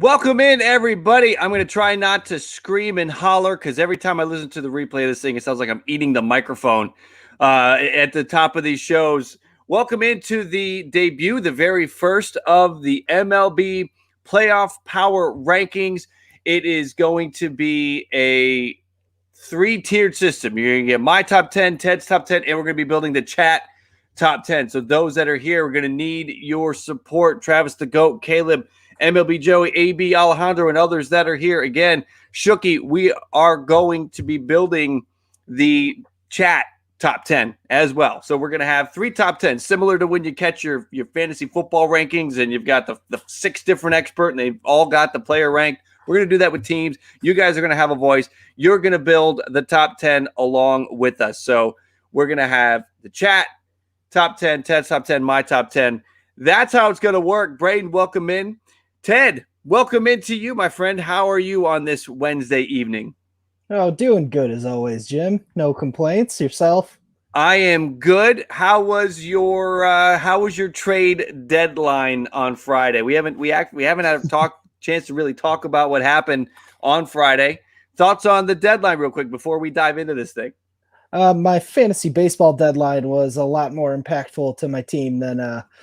Welcome in, everybody. I'm going to try not to scream and holler because every time I listen to the replay of this thing, it sounds like I'm eating the microphone at the top of these shows. Welcome into the debut, the very first of the MLB playoff power rankings. It is going to be a three-tiered system. You're going to get my top 10, Ted's top 10, and we're going to be building the chat top 10. So those that are here, we're going to need your support. Travis the GOAT, Caleb, MLB Joey, AB, Alejandro, and others that are here. Again, Shooky, we are going to be building the chat top 10 as well. So we're going to have three top 10, similar to when you catch your fantasy football rankings and you've got the six different experts and they've all got the player ranked. We're going to do that with teams. You guys are going to have a voice. You're going to build the top 10 along with us. So we're going to have the chat, top 10, Ted's top 10, my top 10. That's how it's going to work. Braden, welcome in. Ted, welcome into you, my friend. How are you on this Wednesday evening? Oh, doing good as always, Jim. No complaints. Yourself? I am good. How was your trade deadline on Friday? We haven't had a chance to really talk about what happened on Friday. Thoughts on the deadline real quick before we dive into this thing? My fantasy baseball deadline was a lot more impactful to my team than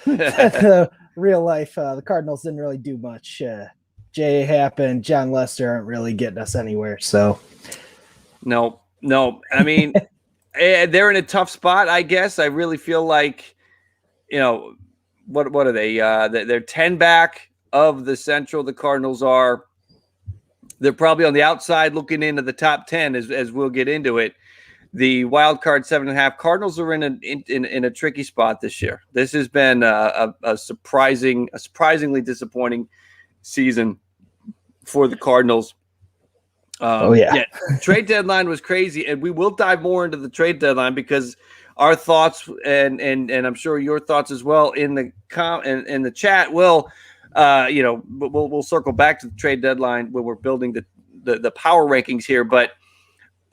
the real life. The Cardinals didn't really do much. Jay Happ and John Lester aren't really getting us anywhere. So, no. I mean, they're in a tough spot, I guess. I really feel like, what are they? They're 10 back of the Central. The Cardinals are. They're probably on the outside looking into the top 10 as we'll get into it. The wild card 7.5. Cardinals are in a tricky spot this year. This has been a surprisingly disappointing season for the Cardinals. Trade deadline was crazy, and we will dive more into the trade deadline because our thoughts and I'm sure your thoughts as well in the chat will we'll circle back to the trade deadline when we're building the power rankings here. But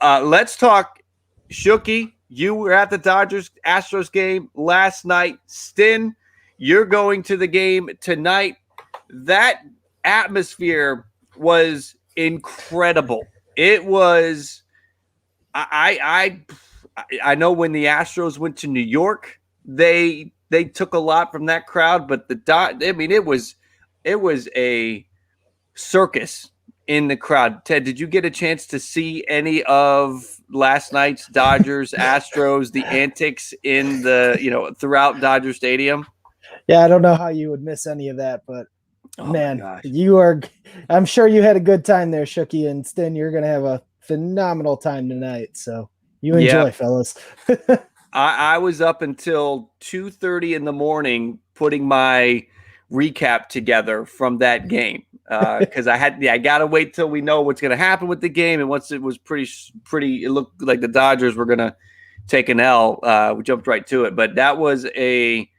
let's talk. Shooky, you were at the Dodgers-Astros game last night. Stin, you're going to the game tonight. That atmosphere was incredible. It was I know when the Astros went to New York, they took a lot from that crowd, but it was a circus in the crowd. Ted, did you get a chance to see any of last night's Dodgers, Astros, the antics in throughout Dodger Stadium? Yeah, I don't know how you would miss any of that, but man, I'm sure you had a good time there, Shooky, and Stin, you're going to have a phenomenal time tonight. So you enjoy, fellas. I was up until 2:30 in the morning putting my recap together from that game. Because I gotta wait till we know what's gonna happen with the game, and once it was pretty, it looked like the Dodgers were gonna take an L. We jumped right to it, but that was a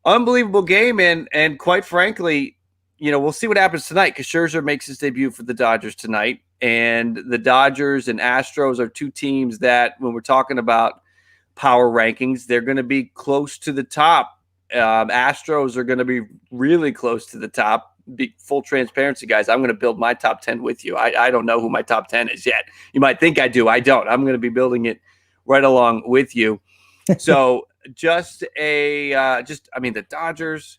unbelievable game, and quite frankly, we'll see what happens tonight because Scherzer makes his debut for the Dodgers tonight, and the Dodgers and Astros are two teams that, when we're talking about power rankings, they're going to be close to the top. Astros are going to be really close to the top. Be full transparency, guys. I'm going to build my top 10 with you. I don't know who my top 10 is yet. You might think I do. I don't. I'm going to be building it right along with you. So the Dodgers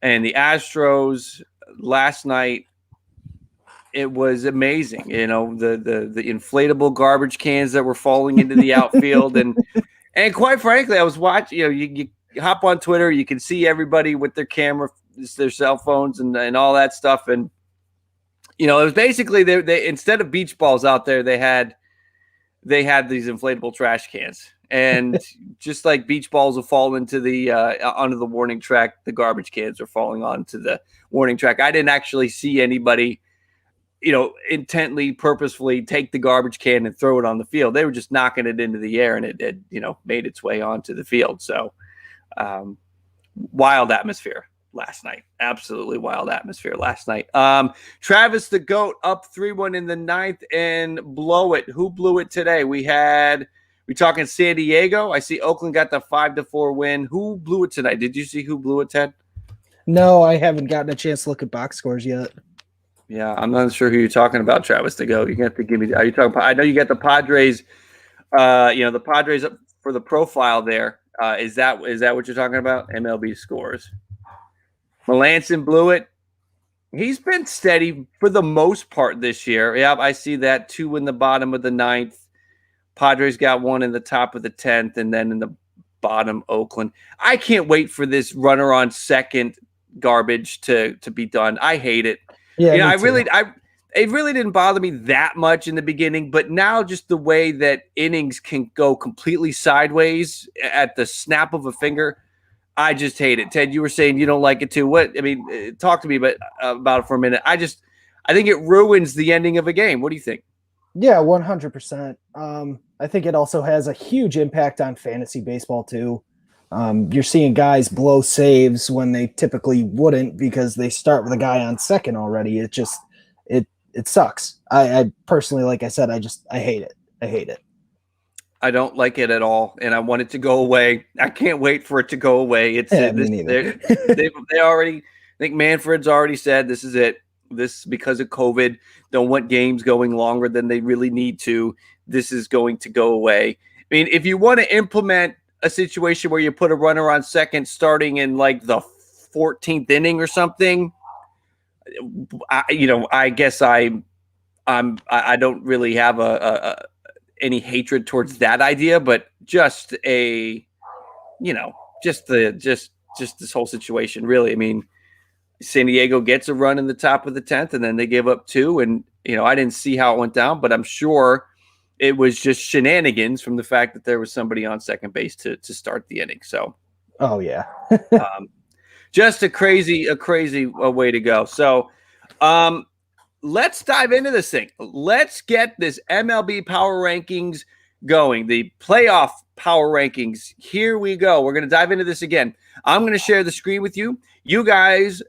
and the Astros last night, it was amazing. The inflatable garbage cans that were falling into the outfield. And quite frankly, I was watching, you hop on Twitter, you can see everybody with their camera, their cell phones and all that stuff. And, it was basically they instead of beach balls out there, they had these inflatable trash cans. And just like beach balls will fall into onto the warning track, the garbage cans are falling onto the warning track. I didn't actually see anybody, intently, purposefully take the garbage can and throw it on the field. They were just knocking it into the air, and it made its way onto the field. So wild atmosphere last night. Absolutely wild atmosphere last night. Travis the GOAT up 3-1 in the ninth and blow it. Who blew it today? We talking San Diego. I see Oakland got the 5-4 win. Who blew it tonight? Did you see who blew it, Ted? No, I haven't gotten a chance to look at box scores yet. Yeah, I'm not sure who you're talking about, Travis. To go, you have to give me. Are you talking? I know you got the Padres. The Padres up for the profile there. Is that what you're talking about? MLB scores. Melanson blew it. He's been steady for the most part this year. Yeah, I see that. 2 in the bottom of the 9th. Padres got 1 in the top of the 10th, and then in the bottom, Oakland. I can't wait for this runner on second garbage to be done. I hate it. Yeah, me I too. really, it really didn't bother me that much in the beginning, but now just the way that innings can go completely sideways at the snap of a finger, I just hate it. Ted, you were saying you don't like it too. What? I mean, talk to me about it for a minute. I think it ruins the ending of a game. What do you think? Yeah, 100%. I think it also has a huge impact on fantasy baseball too. You're seeing guys blow saves when they typically wouldn't because they start with a guy on second already. It sucks. I personally, like I said, I hate it. I hate it. I don't like it at all, and I want it to go away. I can't wait for it to go away. It's Me neither. they already. I think Manfred's already said this is it. This because of COVID, don't want games going longer than they really need to. This is going to go away. I mean, if you want to implement a situation where you put a runner on second starting in like the 14th inning or something, I guess I don't really have any hatred towards that idea, but just this whole situation, really. I mean, San Diego gets a run in the top of the 10th, and then they give up 2, and I didn't see how it went down, but I'm sure it was just shenanigans from the fact that there was somebody on second base to start the inning. So, oh yeah, just a crazy way to go. So, let's dive into this thing. Let's get this MLB power rankings going. The playoff power rankings. Here we go. We're going to dive into this again. I'm going to share the screen with you. You guys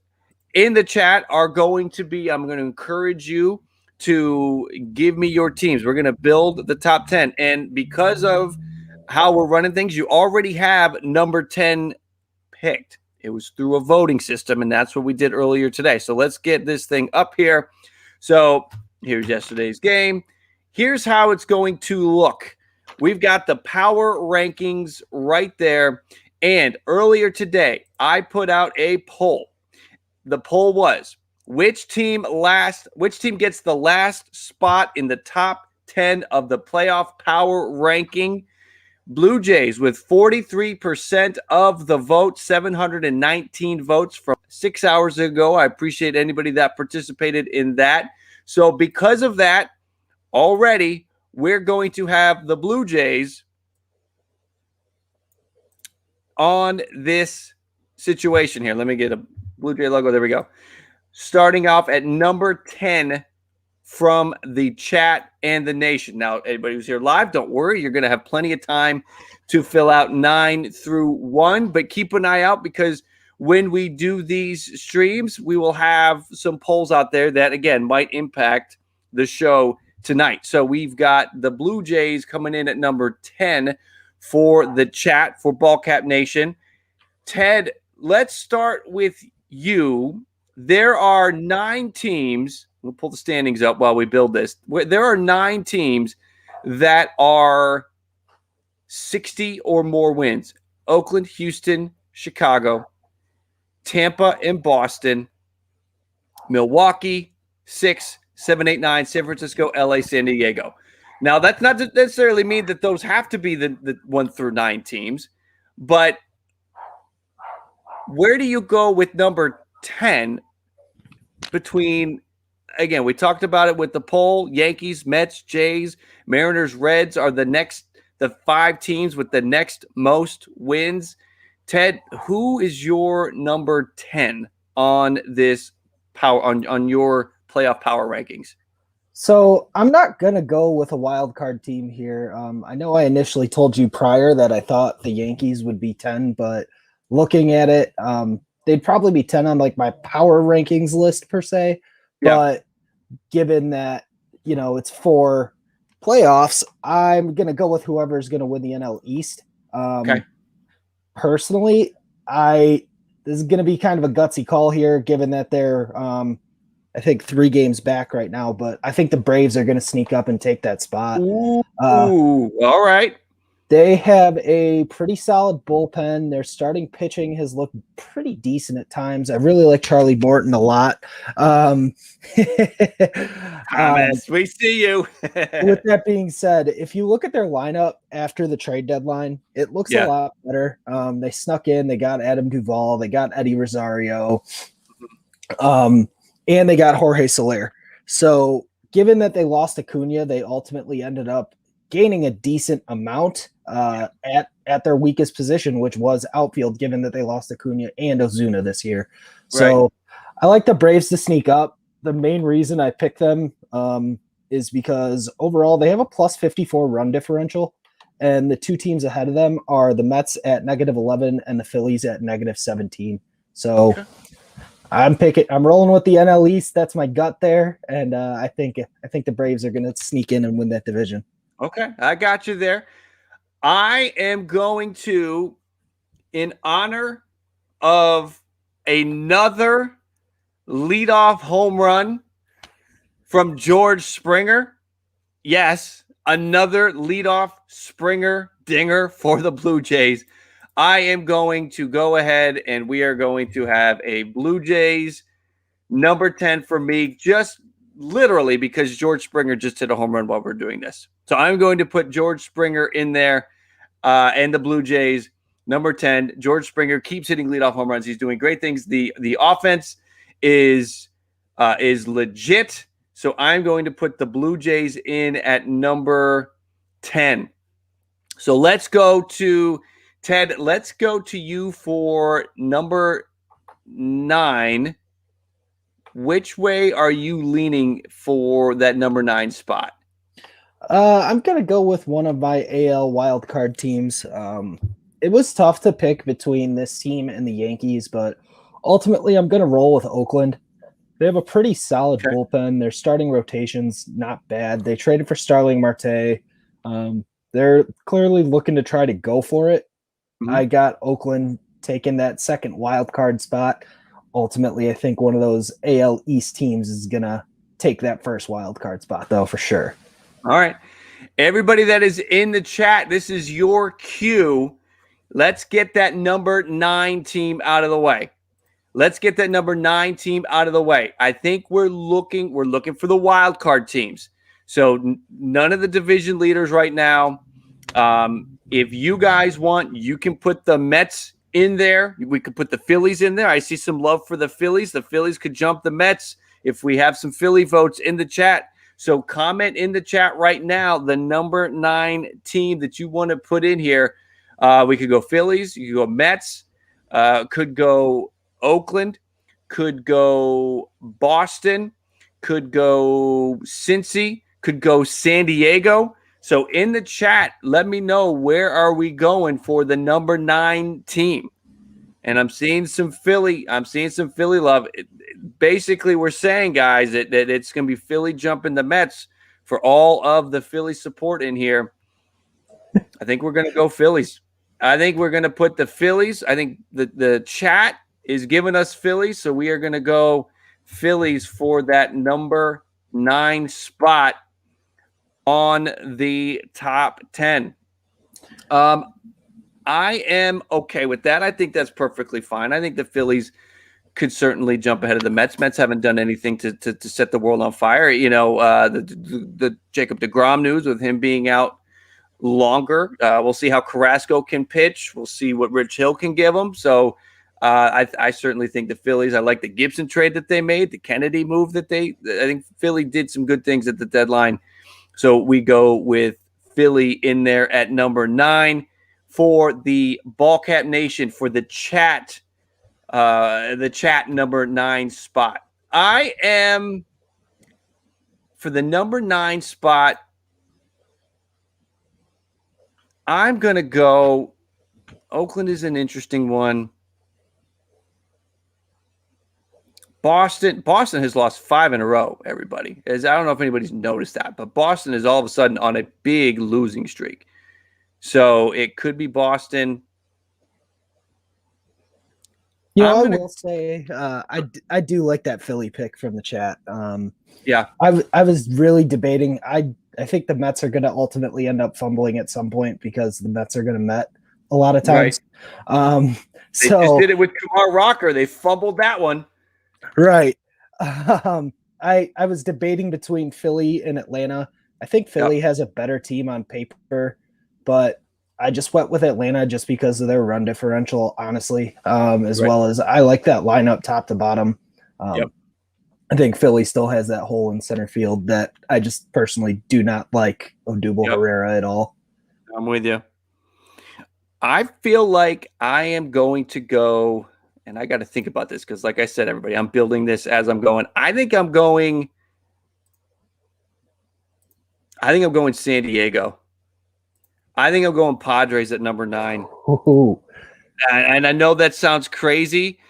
in the chat are going to be, I'm going to encourage you to give me your teams. We're going to build the top 10. And because of how we're running things, you already have number 10 picked. It was through a voting system, and that's what we did earlier today. So let's get this thing up here. So here's yesterday's game. Here's how it's going to look. We've got the power rankings right there. And earlier today, I put out a poll. The poll was, which team gets the last spot in the top 10 of the playoff power ranking? Blue Jays with 43% of the vote, 719 votes from 6 hours ago. I appreciate anybody that participated in that. So because of that, already we're going to have the Blue Jays on this situation here. Let me get a Blue Jay logo. There we go. Starting off at number 10 from the chat and the nation. Now, anybody who's here live, don't worry. You're going to have plenty of time to fill out 9 through 1, but keep an eye out because when we do these streams, we will have some polls out there that, again, might impact the show tonight. So we've got the Blue Jays coming in at number 10 for the chat for Ballcap Nation. Ted, let's start with you. There are 9 teams. We'll pull the standings up while we build this. There are 9 teams that are 60 or more wins. Oakland, Houston, Chicago, Tampa, and Boston. Milwaukee, 6, 7, 8, 9, San Francisco, LA, San Diego. Now, that's not necessarily mean that those have to be the 1 through 9 teams, but where do you go with number 10 between, again, we talked about it with the poll, Yankees, Mets, Jays, Mariners, Reds are the 5 teams with the next most wins. Ted, who is your number 10 on this power on your playoff power rankings? So I'm not going to go with a wild card team here. I know I initially told you prior that I thought the Yankees would be 10, but looking at it, they'd probably be 10 on like my power rankings list per se. Yeah. But given that, it's 4 playoffs, I'm going to go with whoever's going to win the NL East. Okay. Personally, this is going to be kind of a gutsy call here, given that they're I think 3 games back right now, but I think the Braves are going to sneak up and take that spot. Ooh, all right. They have a pretty solid bullpen. Their starting pitching has looked pretty decent at times. I really like Charlie Morton a lot. Thomas, we see you. With that being said, if you look at their lineup after the trade deadline, it looks a lot better. They snuck in, they got Adam Duvall, they got Eddie Rosario, and they got Jorge Soler. So given that they lost Acuna, they ultimately ended up gaining a decent amount at their weakest position, which was outfield, given that they lost Acuna and Ozuna this year. So I like the Braves to sneak up. The main reason I picked them is because overall they have a plus 54 run differential, and the 2 teams ahead of them are the Mets at -11 and the Phillies at -17. So I'm rolling with the NL East. That's my gut there, and I think the Braves are going to sneak in and win that division. Okay, I got you there. I am going to, in honor of another leadoff home run from George Springer. Yes, another leadoff Springer dinger for the Blue Jays. I am going to go ahead and we are going to have a Blue Jays number 10 for me, just literally because George Springer just hit a home run while we're doing this. So I'm going to put George Springer in there and the Blue Jays number 10. George Springer keeps hitting leadoff home runs. He's doing great things. The offense is legit. So I'm going to put the Blue Jays in at number 10. So let's go to Ted. Let's go to you for number 9. Which way are you leaning for that number 9 spot? I'm going to go with one of my AL wildcard teams. It was tough to pick between this team and the Yankees, but ultimately I'm going to roll with Oakland. They have a pretty solid bullpen. Their starting rotation's not bad. They traded for Starling Marte. They're clearly looking to try to go for it. I got Oakland taking that second wild card spot. Ultimately, I think one of those AL East teams is going to take that first wild card spot, though, for sure. All right. Everybody that is in the chat, this is your cue. Let's get that number 9 team out of the way. Let's get that number 9 team out of the way. I think we're looking for the wild card teams. So none of the division leaders right now. If you guys want, you can put the Mets in there. We could put the Phillies in there. I see some love for the Phillies. The Phillies could jump the Mets if we have some Philly votes in the chat. So comment in the chat right now the number 9 team that you want to put in here. We could go Phillies. You could go Mets. Could go Oakland. Could go Boston. Could go Cincy. Could go San Diego. So in the chat, let me know where are we going for the number 9 team. And I'm seeing some Philly. I'm seeing some Philly love. Basically, we're saying, guys, that it's going to be Philly jumping the Mets for all of the Philly support in here. I think we're going to go Phillies. I think we're going to put the Phillies. I think the chat is giving us Phillies, so we are going to go Phillies for that number 9 spot on the top 10. I am okay with that. I think that's perfectly fine. I think the Phillies could certainly jump ahead of the Mets. Mets haven't done anything to set the world on fire. You know, the Jacob deGrom news with him being out longer. We'll see how Carrasco can pitch. We'll see what Rich Hill can give him. So I certainly think the Phillies, I like the Gibson trade that they made, the Kennedy move I think Philly did some good things at the deadline. So we go with Philly in there at number 9 for the Ballcat Nation, for the chat number 9 spot. I am for the number 9 spot. I'm going to go. Oakland is an interesting one. Boston has lost 5 in a row, everybody. I don't know if anybody's noticed that, but Boston is all of a sudden on a big losing streak. So it could be Boston. I'm I gonna. will say I do like that Philly pick from the chat. Yeah. I was really debating. I think the Mets are going to ultimately end up fumbling at some point because the Mets are going to Met a lot of Right. times. Um, They just so did it with Kumar Rocker. They fumbled that one. right. Um, I was debating between Philly and Atlanta. I think Philly has a better team on paper, but I just went with Atlanta just because of their run differential, honestly, as Right. well as I like that lineup top to bottom. Yep. I think Philly still has that hole in center field that I just personally do not like Odubel Yep. Herrera at all. I'm with you. I feel like I am going to go, and I got to think about this because, like I said, everybody, I'm building this as I'm going. I think I'm going San Diego. I think I'm going Padres at number 9. Ooh. And I know that sounds crazy,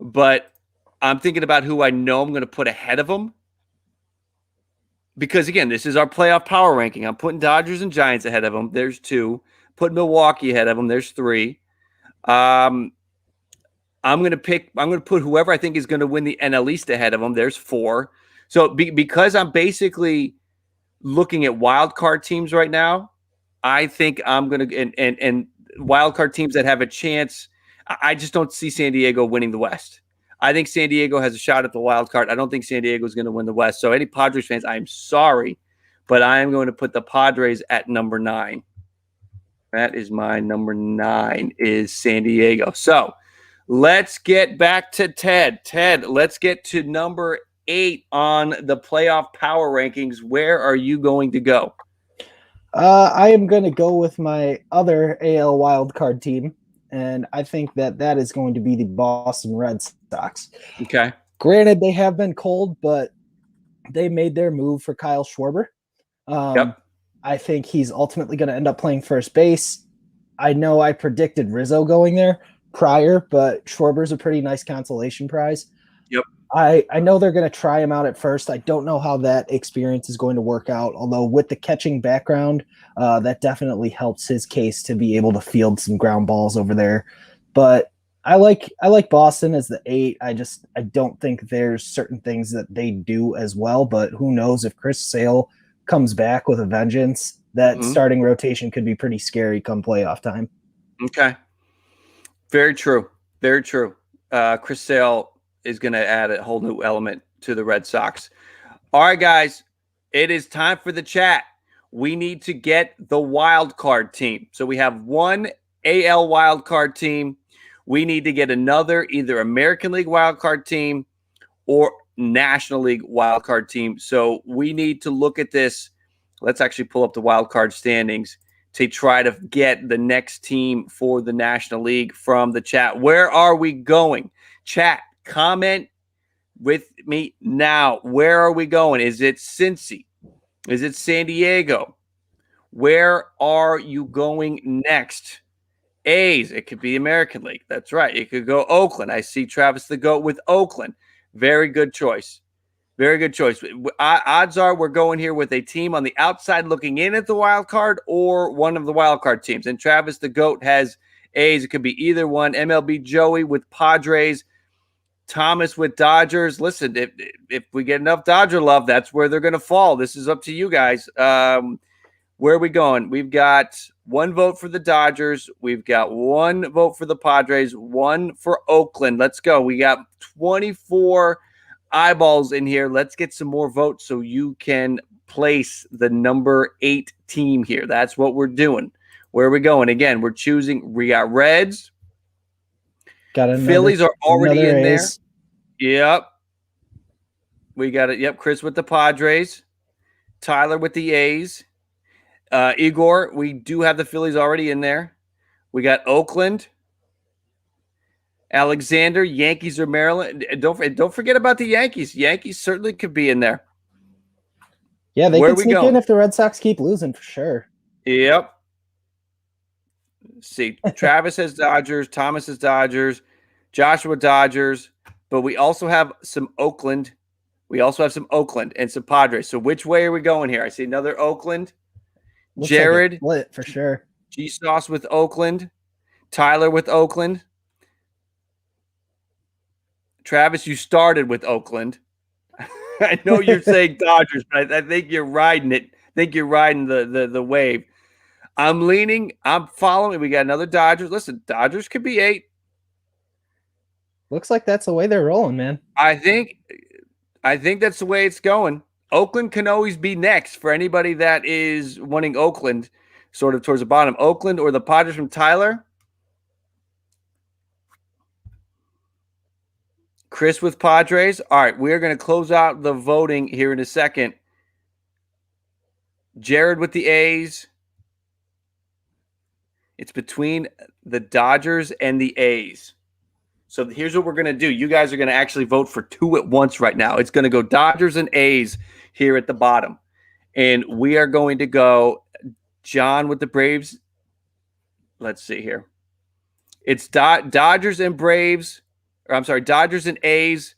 but I'm thinking about who I know I'm going to put ahead of them. Because, again, this is our playoff power ranking. I'm putting Dodgers and Giants ahead of them. There's 2. Putting Milwaukee ahead of them. There's 3. I'm going to put whoever I think is going to win the NL East ahead of them. There's 4. So because I'm basically looking at wild card teams right now, I think I'm going to and wild card teams that have a chance. I just don't see San Diego winning the West. I think San Diego has a shot at the wild card. I don't think San Diego is going to win the West. So any Padres fans, I'm sorry, but I am going to put the Padres at number 9. That is my number 9 is San Diego. So let's get back to Ted. Ted, let's get to number 8 on the playoff power rankings. Where are you going to go? I am going to go with my other AL wildcard team, and I think that is going to be the Boston Red Sox. Okay. Granted, they have been cold, but they made their move for Kyle Schwarber. Yep. I think he's ultimately going to end up playing first base. I know I predicted Rizzo going there prior, but Schwarber's a pretty nice consolation prize. Yep. I know they're going to try him out at first. I don't know how that experience is going to work out, although with the catching background, that definitely helps his case to be able to field some ground balls over there. But I like Boston as the 8. I don't think there's certain things that they do as well, but who knows if Chris Sale comes back with a vengeance, that starting rotation could be pretty scary come playoff time. Okay. Very true. Very true. Chris Sale is going to add a whole new element to the Red Sox. All right, guys, it is time for the chat. We need to get the wild card team. So we have one AL wild card team. We need to get another either American League wild card team or National League wild card team. So we need to look at this. Let's actually pull up the wild card standings to try to get the next team for the National League from the chat. Where are we going? Chat, comment with me now. Where are we going? Is it Cincy? Is it San Diego? Where are you going next? A's, it could be American League. That's right. It could go Oakland. I see Travis the GOAT with Oakland. Very good choice. Very good choice. Odds are we're going here with a team on the outside looking in at the wild card or one of the wild card teams. And Travis the GOAT has A's. It could be either one. MLB Joey with Padres. Thomas with Dodgers. Listen, if we get enough Dodger love, that's where they're going to fall. This is up to you guys. Where are we going? We've got 1 vote for the Dodgers. We've got 1 vote for the Padres, 1 for Oakland. Let's go. We got 24 eyeballs in here. Let's get some more votes so you can place the number 8 team here. That's what we're doing. Where are we going? Again, we're choosing. We got Reds. Phillies are already in there. Yep. We got it. Yep. Chris with the Padres. Tyler with the A's. Igor, we do have the Phillies already in there. We got Oakland. Alexander, Yankees or Maryland. Don't forget about the Yankees. Yankees certainly could be in there. Yeah, they could sneak in if the Red Sox keep losing for sure. Yep. See, Travis has Dodgers, Thomas has Dodgers, Joshua Dodgers, but we also have some Oakland. We also have some Oakland and some Padres. So which way are we going here? I see another Oakland. Looks Jared, like split for sure. G-Sauce with Oakland. Tyler with Oakland. Travis, you started with Oakland. I know you're saying Dodgers, but I think you're riding it. I think you're riding the wave. I'm leaning. I'm following. We got another Dodgers. Listen, Dodgers could be 8. Looks like that's the way they're rolling, man. I think that's the way it's going. Oakland can always be next for anybody that is wanting Oakland sort of towards the bottom. Oakland or the Padres from Tyler. Chris with Padres. All right, we're going to close out the voting here in a second. Jared with the A's. It's between the Dodgers and the A's. So here's what we're going to do. You guys are going to actually vote for 2 at once right now. It's going to go Dodgers and A's here at the bottom. And we are going to go John with the Braves. Let's see here. It's Dodgers and Braves. Or I'm sorry, Dodgers and A's.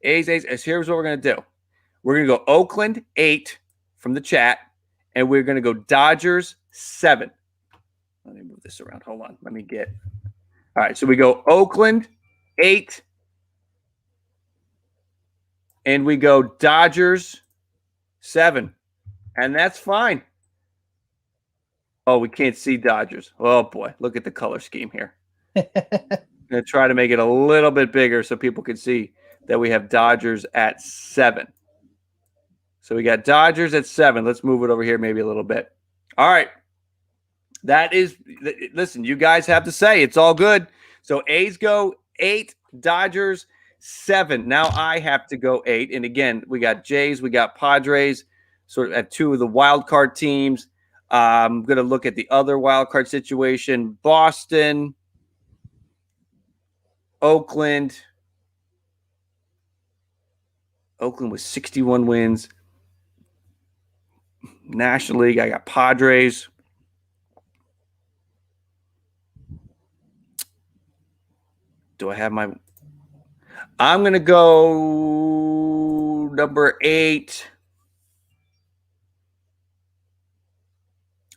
A's. Here's what we're going to do. We're going to go Oakland 8 from the chat. And we're going to go Dodgers 7. Let me move this around. Hold on. Let me get. All right. So we go Oakland 8. And we go Dodgers 7. And that's fine. Oh, we can't see Dodgers. Oh, boy. Look at the color scheme here. I'm going to try to make it a little bit bigger so people can see that we have Dodgers at 7. So we got Dodgers at 7. Let's move it over here maybe a little bit. All right. That is, listen, you guys have to say. It's all good. So A's go 8, Dodgers 7. Now I have to go 8. And again, we got Jays, we got Padres, sort of at 2 of the wild card teams. I'm going to look at the other wild card situation. Boston, Oakland. Oakland with 61 wins. National League, I got Padres. Do I have my... I'm going to go number 8.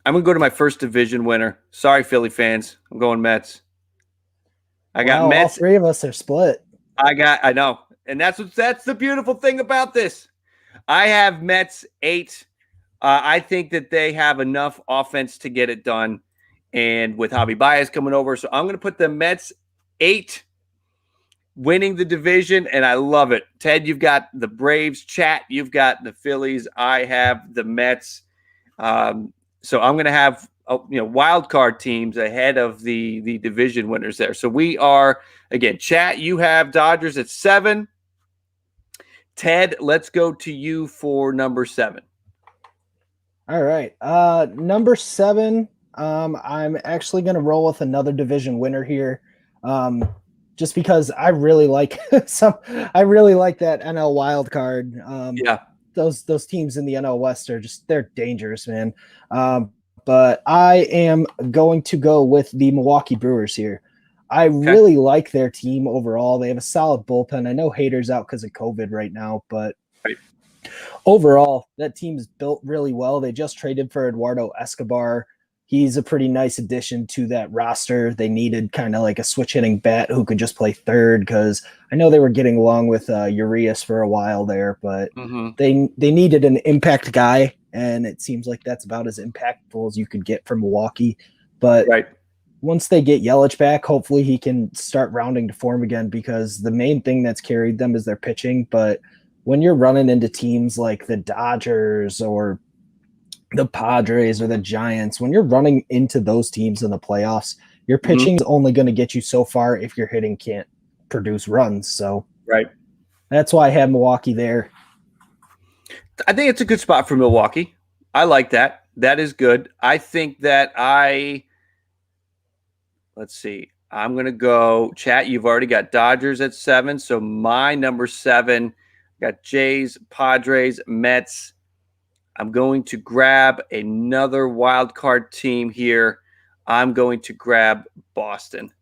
I'm going to go to my first division winner. Sorry, Philly fans. I'm going Mets. I got Mets. All 3 of us are split. I know. And that's the beautiful thing about this. I have Mets 8. I think that they have enough offense to get it done. And with Javi Baez coming over, so I'm going to put the Mets 8 winning the division, and I love it. Ted, you've got the Braves. Chat, you've got the Phillies. I have the Mets. So I'm going to have wild card teams ahead of the division winners there. So we are, again, chat, you have Dodgers at 7. Ted, let's go to you for number 7. All right. Number 7, I'm actually going to roll with another division winner here. Just because I really like that NL wild card. Yeah. Those teams in the NL West are they're dangerous, man. But I am going to go with the Milwaukee Brewers here. I really like their team overall. They have a solid bullpen. I know Hader's out because of COVID right now, but overall, that team is built really well. They just traded for Eduardo Escobar. He's a pretty nice addition to that roster. They needed kind of like a switch hitting bat who could just play third, because I know they were getting along with Urias for a while there, but they needed an impact guy, and it seems like that's about as impactful as you could get from Milwaukee. But once they get Yelich back, hopefully he can start rounding to form again, because the main thing that's carried them is their pitching. But when you're running into teams like the Dodgers or the Padres or the Giants, when you're running into those teams in the playoffs, your pitching is only going to get you so far if your hitting can't produce runs. So that's why I have Milwaukee there. I think it's a good spot for Milwaukee. I like that. That is good. I think that let's see. I'm going to go, chat, you've already got Dodgers at 7. So my number 7, got Jays, Padres, Mets. I'm going to grab another wild card team here. I'm going to grab Boston.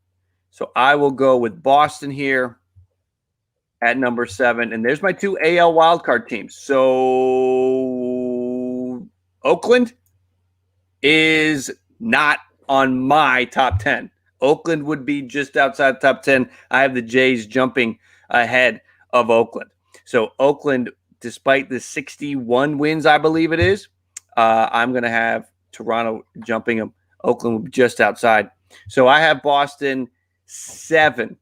So I will go with Boston here at number 7. And there's my 2 AL wild card teams. So Oakland is not on my top 10. Oakland would be just outside the top 10. I have the Jays jumping ahead of Oakland. So Oakland, despite the 61 wins, I believe it is, I'm going to have Toronto jumping them. Oakland will be just outside. So I have Boston 7.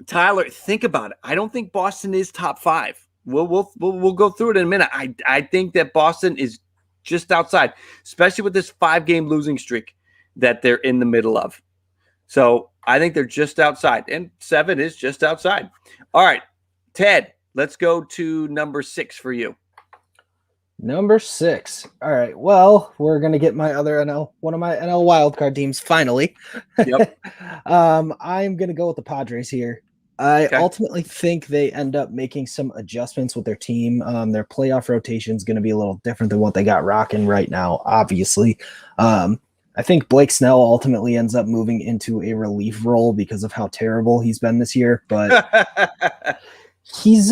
Tyler, think about it. I don't think Boston is top 5. We'll go through it in a minute. I think that Boston is just outside, especially with this 5-game losing streak that they're in the middle of. So I think they're just outside, and 7 is just outside. All right, Ted, let's go to number 6 for you. Number 6. All right. Well, we're gonna get my other one of my NL wildcard teams finally. Yep. I'm gonna go with the Padres here. I ultimately think they end up making some adjustments with their team. Their playoff rotation is going to be a little different than what they got rocking right now, obviously. I think Blake Snell ultimately ends up moving into a relief role because of how terrible he's been this year. But he's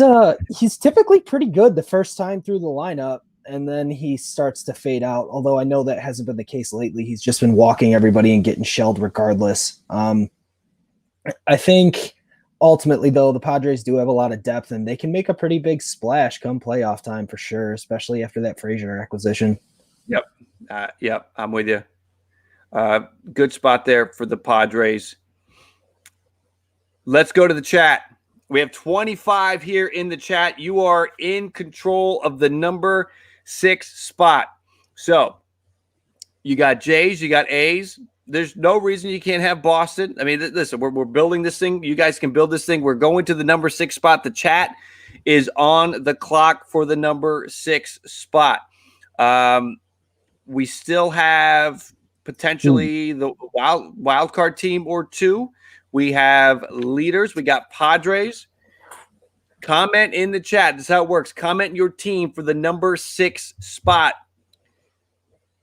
typically pretty good the first time through the lineup, and then he starts to fade out. Although I know that hasn't been the case lately. He's just been walking everybody and getting shelled regardless. I think ultimately, though, the Padres do have a lot of depth, and they can make a pretty big splash come playoff time for sure, especially after that Frazier acquisition. Yep. Yep, I'm with you. Good spot there for the Padres. Let's go to the chat. We have 25 here in the chat. You are in control of the number 6 spot. So you got Jays, you got A's. There's no reason you can't have Boston. I mean, listen, we're building this thing. You guys can build this thing. We're going to the number 6 spot. The chat is on the clock for the number 6 spot. We still have potentially the wild card team or 2. We have leaders. We got Padres. Comment in the chat. This is how it works. Comment your team for the number 6 spot.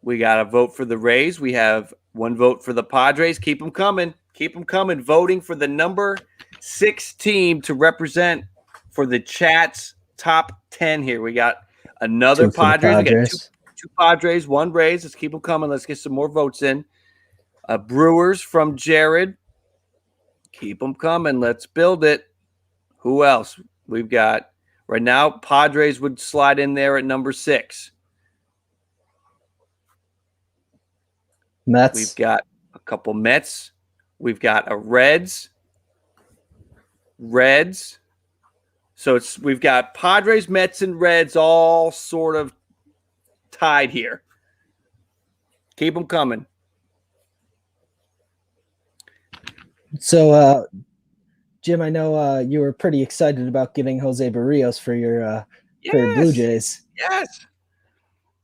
We got a vote for the Rays. We have 1 vote for the Padres. Keep them coming. Keep them coming. Voting for the number 6 team to represent for the chat's top 10 here. We got another Padres. We got two Padres, 1 Rays. Let's keep them coming. Let's get some more votes in. Brewers from Jared. Keep them coming. Let's build it. Who else? We've got right now, Padres would slide in there at number 6. Mets. We've got a couple Mets. We've got a Reds. So we've got Padres, Mets, and Reds all sort of tied here. Keep them coming. So, Jim, I know you were pretty excited about getting Jose Barrios for your Blue Jays. Yes.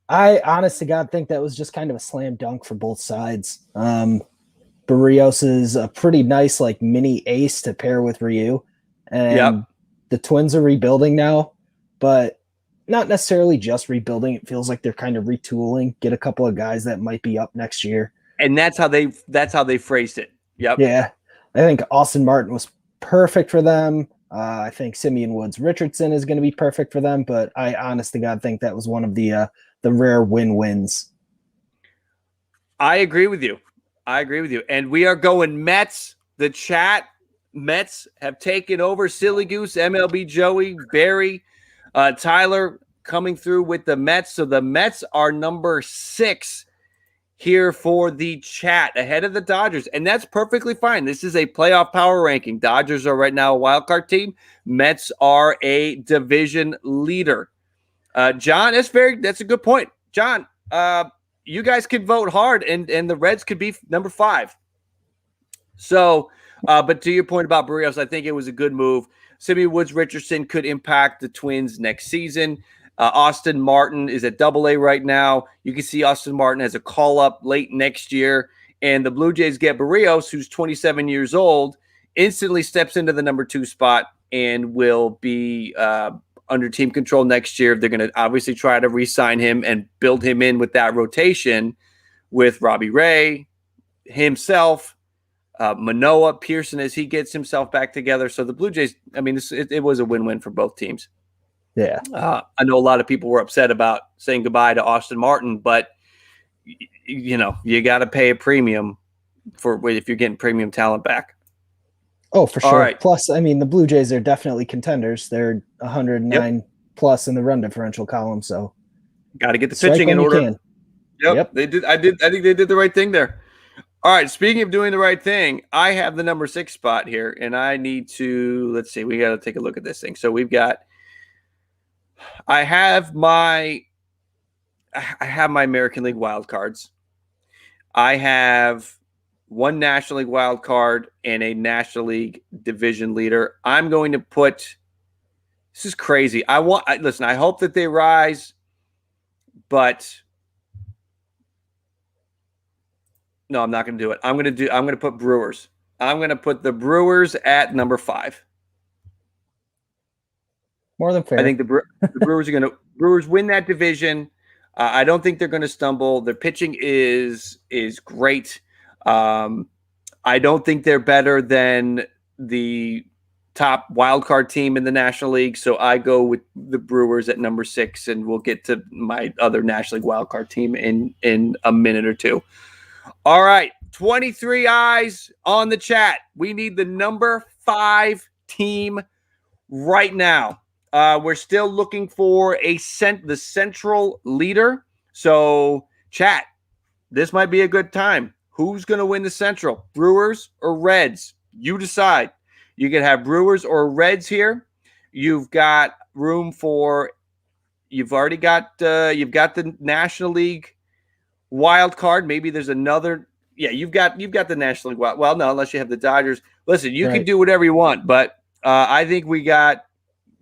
I honest to God think that was just kind of a slam dunk for both sides. Barrios is a pretty nice like mini ace to pair with Ryu, and the Twins are rebuilding now, but not necessarily just rebuilding. It feels like they're kind of retooling, get a couple of guys that might be up next year, and that's how they phrased it. Yep. Yeah, I think Austin Martin was perfect for them. I think Simeon Woods Richardson is going to be perfect for them, but I honest to God think that was one of the rare win-wins. I agree with you. And we are going Mets. The chat, Mets have taken over. Silly Goose, MLB Joey, Barry, Tyler coming through with the Mets. So the Mets are number 6 here for the chat ahead of the Dodgers. And that's perfectly fine. This is a playoff power ranking. Dodgers are right now a wild card team. Mets are a division leader. John, that's a good point. John, you guys could vote hard and the Reds could be number 5. So, but to your point about Barrios, I think it was a good move. Simeon Woods Richardson could impact the Twins next season. Austin Martin is at AA right now. You can see Austin Martin as a call-up late next year. And the Blue Jays get Barrios, who's 27 years old, instantly steps into the number 2 spot and will be under team control next year. They're going to obviously try to re-sign him and build him in with that rotation with Robbie Ray, himself, Manoah, Pearson as he gets himself back together. So the Blue Jays, I mean, it was a win-win for both teams. Yeah. I know a lot of people were upset about saying goodbye to Austin Martin, but you got to pay a premium for if you're getting premium talent back. Oh, for All sure. right. Plus, I mean, the Blue Jays are definitely contenders. They're 109 Yep. plus in the run differential column. So Got to get the strike pitching in when you order. can. Yep. They did. I think they did the right thing there. All right. Speaking of doing the right thing, I have the number 6 spot here, and I need to, let's see, we got to take a look at this thing. So I have my American League wild cards. I have one National League wild card and a National League division leader. I'm going to put, this is crazy. Listen, I hope that they rise, but no, I'm not going to do it. I'm going to put Brewers. I'm going to put the Brewers at number 5. More than fair. I think the Brewers are going to Brewers win that division. I don't think they're going to stumble. Their pitching is great. I don't think they're better than the top wild card team in the National League, so I go with the Brewers at number 6, and we'll get to my other National League wild card team in a minute or two. All right, 23 eyes on the chat. We need the number 5 team right now. We're still looking for the central leader. So, chat, this might be a good time. Who's going to win the Central? Brewers or Reds? You decide. You can have Brewers or Reds here. You've got room for. You've already got. You've got the National League wild card. Maybe there's another. Yeah, you've got the National League wild. Well, no, unless you have the Dodgers. Listen, you can do whatever you want, but I think we got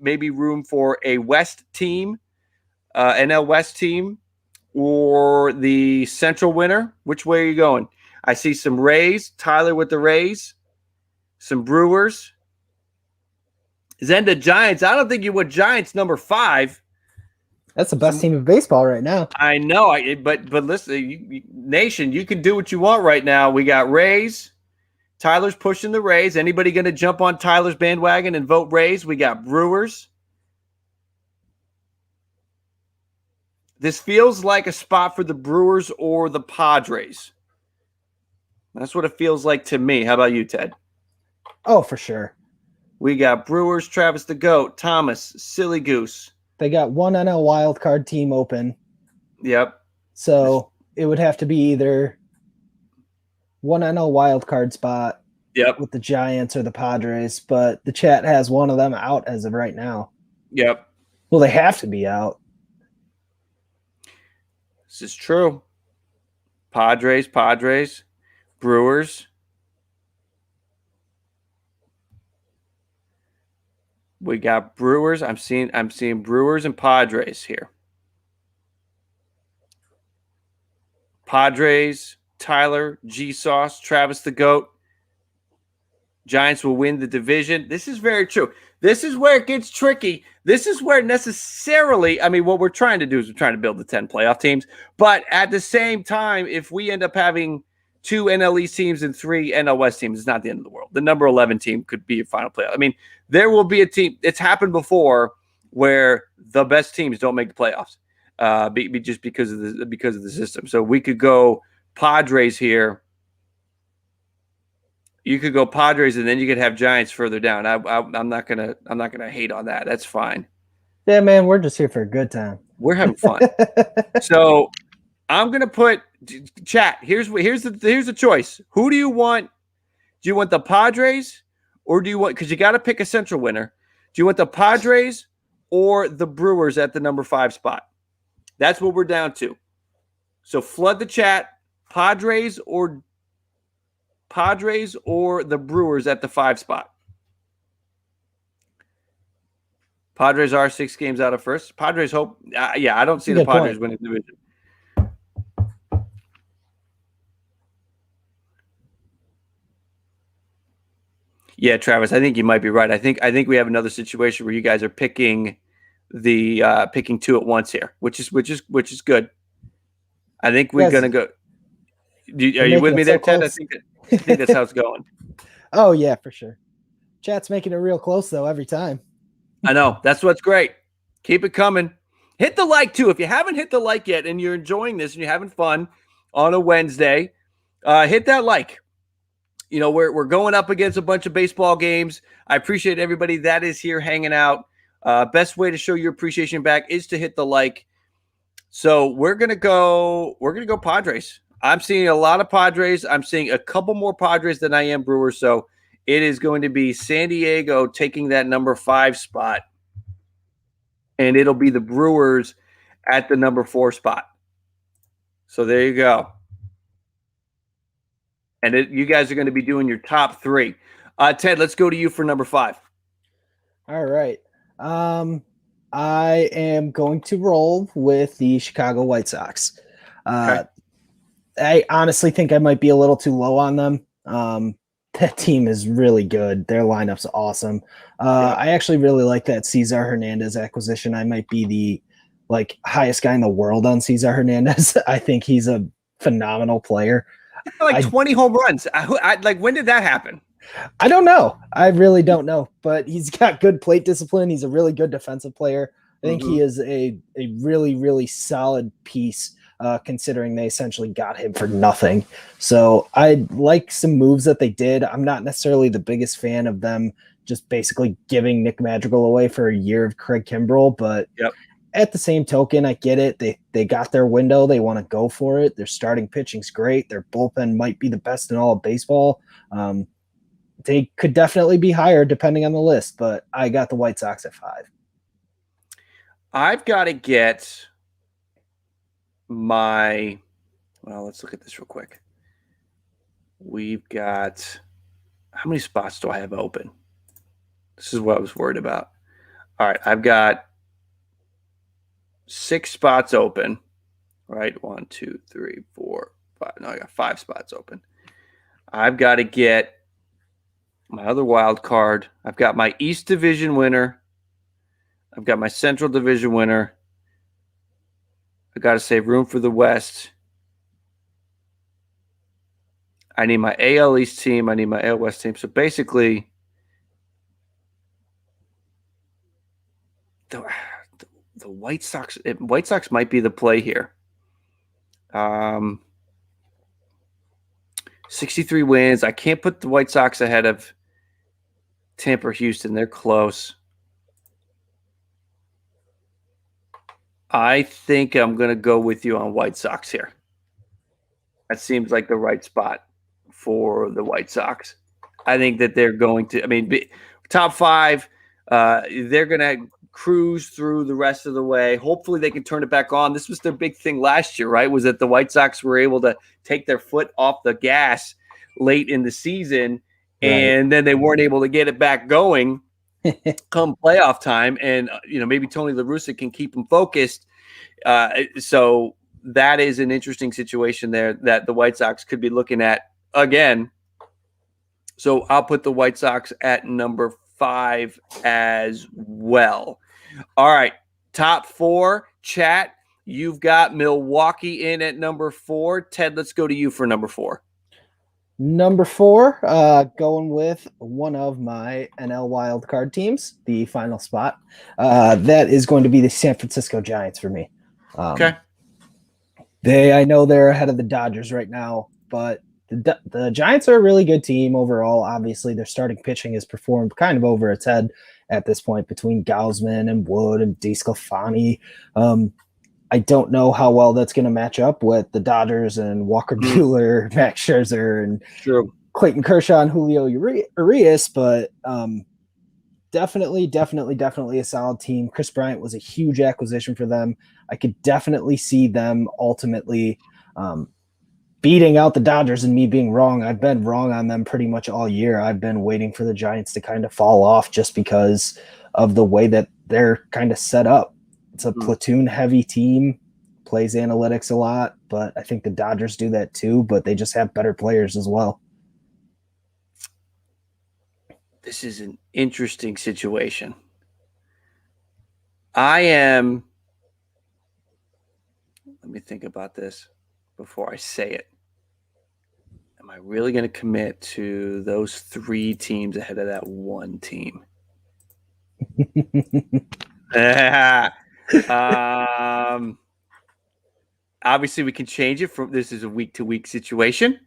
maybe room for a West team, NL West team, or the Central winner. Which way are you going? I see some Rays, Tyler with the Rays, some Brewers. Then the Giants. I don't think you would Giants number 5. That's the best team in baseball right now. I know, but listen, Nation, you can do what you want right now. We got Rays. Tyler's pushing the Rays. Anybody going to jump on Tyler's bandwagon and vote Rays? We got Brewers. This feels like a spot for the Brewers or the Padres. That's what it feels like to me. How about you, Ted? Oh, for sure. We got Brewers, Travis the Goat, Thomas, Silly Goose. They got one NL wild card team open. Yep. So it would have to be either one NL wild card spot with the Giants or the Padres, but the chat has one of them out as of right now. Yep. Well, they have to be out. This is true. Padres, Brewers. We got Brewers. I'm seeing Brewers and Padres here. Padres, Tyler, G-Sauce, Travis the Goat. Giants will win the division. This is very true. This is where it gets tricky. This is where necessarily, I mean, what we're trying to do is we're trying to build the 10 playoff teams. But at the same time, if we end up having 2 NL East teams and 3 NL West teams, it's not the end of the world. The number 11 team could be a final playoff. I mean, there will be a team. It's happened before where the best teams don't make the playoffs, just because of the system. So we could go Padres here. You could go Padres, and then you could have Giants further down. I'm not gonna hate on that. That's fine. Yeah, man, we're just here for a good time. We're having fun. So I'm gonna put chat. Here's the choice. Who do you want? Do you want the Padres, or do you want? Because you got to pick a Central winner. Do you want the Padres or the Brewers at the number 5 spot? That's what we're down to. So flood the chat. Padres or the Brewers at the 5 spot. Padres are 6 games out of first. Padres hope. I don't see the Padres winning the division. Yeah, Travis, I think you might be right. I think we have another situation where you guys are picking 2 at once here, which is good. I think we're gonna go. Are you with me there, Ted? I think that's how it's going. Oh yeah, for sure. Chat's making it real close though every time. I know. That's what's great. Keep it coming. Hit the like too. If you haven't hit the like yet and you're enjoying this and you're having fun on a Wednesday, hit that like. we're going up against a bunch of baseball games. I appreciate everybody that is here hanging out. Best way to show your appreciation back is to hit the like. So we're gonna go Padres. I'm seeing a lot of Padres. I'm seeing a couple more Padres than I am Brewers. So it is going to be San Diego taking that number 5 spot, and it'll be the Brewers at the number 4 spot. So there you go. And you guys are going to be doing your top 3. Ted, let's go to you for number 5. All right. I am going to roll with the Chicago White Sox. Okay. I honestly think I might be a little too low on them. That team is really good. Their lineup's awesome. I actually really like that Cesar Hernandez acquisition. I might be the highest guy in the world on Cesar Hernandez. I think he's a phenomenal player. 20 home runs. When did that happen? I don't know. I really don't know. But he's got good plate discipline. He's a really good defensive player. I think he is a really, really solid piece, considering they essentially got him for nothing. So I like some moves that they did. I'm not necessarily the biggest fan of them just basically giving Nick Madrigal away for a year of Craig Kimbrell, but at the same token, I get it. They got their window. They want to go for it. Their starting pitching's great. Their bullpen might be the best in all of baseball. They could definitely be higher depending on the list, but I got the White Sox at 5. I've got to get let's look at this real quick. We've got, how many spots do I have open? This is what I was worried about. All right, I've got 6 spots open, right? 1, 2, 3, 4, 5. No, I got 5 spots open. I've got to get my other wild card. I've got my East Division winner. I've got my Central Division winner. I got to save room for the West. I need my AL East team. I need my AL West team. So basically, the White Sox. White Sox might be the play here. 63 wins. I can't put the White Sox ahead of Tampa or Houston. They're close. I think I'm going to go with you on White Sox here. That seems like the right spot for the White Sox. I think that they're going to, top 5, they're going to cruise through the rest of the way. Hopefully they can turn it back on. This was their big thing last year, right? Was that the White Sox were able to take their foot off the gas late in the season, and then they weren't able to get it back going come playoff time. And, maybe Tony La Russa can keep them focused. So that is an interesting situation there that the White Sox could be looking at again. So I'll put the White Sox at number 5 as well. All right. Top 4, chat. You've got Milwaukee in at number 4. Ted, let's go to you for number 4. Number 4, going with one of my NL wildcard teams, the final spot. That is going to be the San Francisco Giants for me. Okay. I know they're ahead of the Dodgers right now, but the Giants are a really good team overall. Obviously, their starting pitching has performed kind of over its head at this point between Gausman and Wood and DeSclafani. I don't know how well that's going to match up with the Dodgers and Walker Buehler, Max Scherzer, and Clayton Kershaw and Julio Urias, but definitely a solid team. Chris Bryant was a huge acquisition for them. I could definitely see them ultimately beating out the Dodgers and me being wrong. I've been wrong on them pretty much all year. I've been waiting for the Giants to kind of fall off just because of the way that they're kind of set up. It's a platoon-heavy team, plays analytics a lot, but I think the Dodgers do that too, but they just have better players as well. This is an interesting situation. Let me think about this before I say it. Am I really going to commit to those 3 teams ahead of that 1 team? Obviously we can change it this is a week-to-week situation,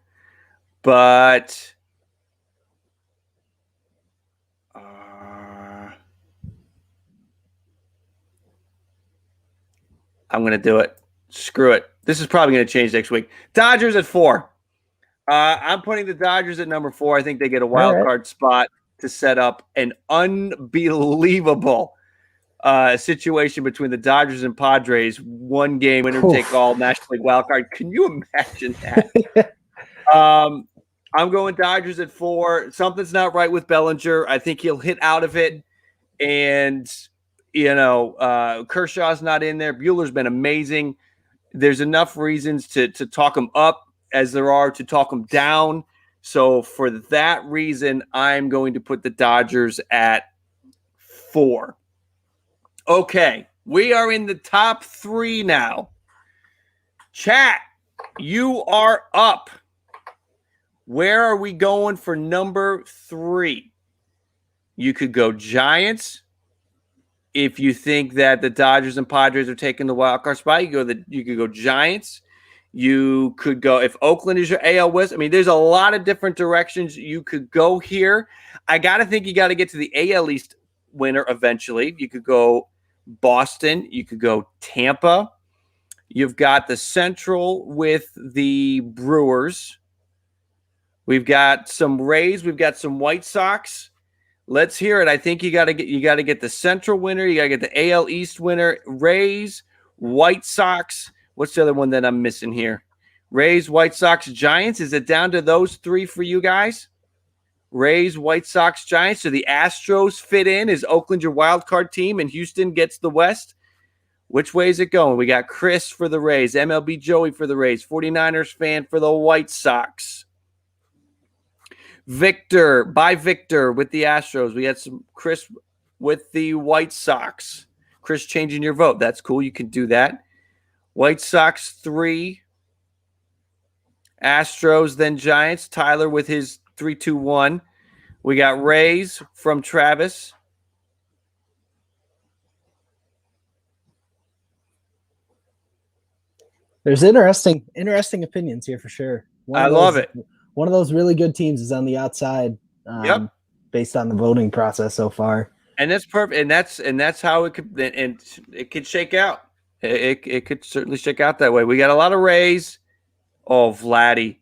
but I'm going to do it. Screw it. This is probably going to change next week. Dodgers at 4. I'm putting the Dodgers at number 4. I think they get a wild card spot to set up an unbelievable situation between the Dodgers and Padres. One game, winner take all, National League wild card. Can you imagine that? I'm going Dodgers at 4. Something's not right with Bellinger. I think he'll hit out of it. And, Kershaw's not in there. Buehler's been amazing. There's enough reasons to talk him up as there are to talk him down. So for that reason, I'm going to put the Dodgers at 4. Okay, we are in the top 3 now. Chat, you are up. Where are we going for number 3? You could go Giants. If you think that the Dodgers and Padres are taking the wild card spot, you could go Giants. You could go, if Oakland is your AL West, I mean, there's a lot of different directions you could go here. I got to think you got to get to the AL East winner eventually. You could go Boston. You could go Tampa. You've got the Central with the Brewers. We've got some Rays. We've got some White Sox. Let's hear it. I think you got to get the Central winner. You got to get the AL East winner. Rays, White Sox. What's the other one that I'm missing here? Rays, White Sox, Giants. Is it down to those 3 for you guys? Rays, White Sox, Giants. So the Astros fit in. Is Oakland your wild card team and Houston gets the West? Which way is it going? We got Chris for the Rays, MLB Joey for the Rays, 49ers fan for the White Sox. Victor with the Astros. We had some Chris with the White Sox. Chris changing your vote. That's cool. You can do that. White Sox 3. Astros, then Giants. Tyler with his 3-2-1. We got Rays from Travis. There's interesting opinions here for sure. I love it. One of those really good teams is on the outside, based on the voting process so far. And that's perfect. And that's how it could, and it could shake out. It could certainly shake out that way. We got a lot of Rays. Oh, Vladdy.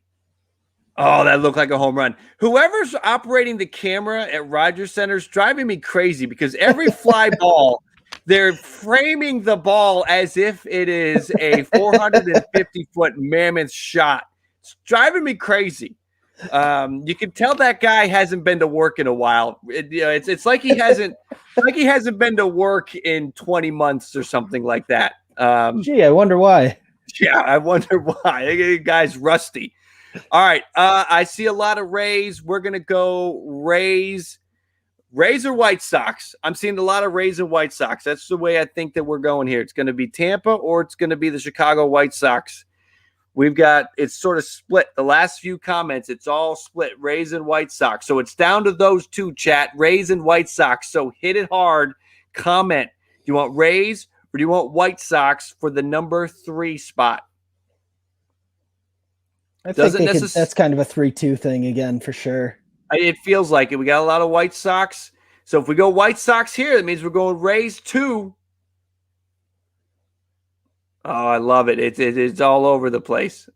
Oh, that looked like a home run. Whoever's operating the camera at Rogers Center is driving me crazy because every fly ball, they're framing the ball as if it is a 450-foot mammoth shot. It's driving me crazy. You can tell that guy hasn't been to work in a while. It's like he hasn't been to work in 20 months or something like that. Gee, I wonder why. Yeah, I wonder why. The guy's rusty. All right, I see a lot of Rays. We're gonna go Rays or White Sox. I'm seeing a lot of Rays and White Sox. That's the way I think that we're going here. It's going to be Tampa or it's going to be the Chicago White Sox. It's sort of split. The last few comments, it's all split, Rays and White Sox. So it's down to those 2, chat, Rays and White Sox. So hit it hard. Comment. Do you want Rays or do you want White Sox for the number 3 spot? I think that's kind of a 3-2 thing again for sure. It feels like it. We got a lot of White Sox. So if we go White Sox here, that means we're going Rays 2. Oh, I love it. It's all over the place.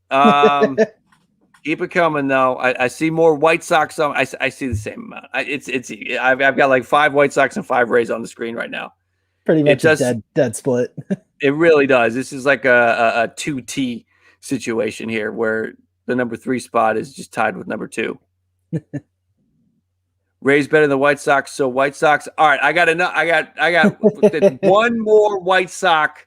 Keep it coming, though. I see more White Sox. I see the same amount. I've got like 5 White Sox and 5 Rays on the screen right now. Pretty much a dead split. It really does. This is like a 2T situation here where the number 3 spot is just tied with number 2. Rays better than White Sox, so White Sox. All right, I got one more White Sox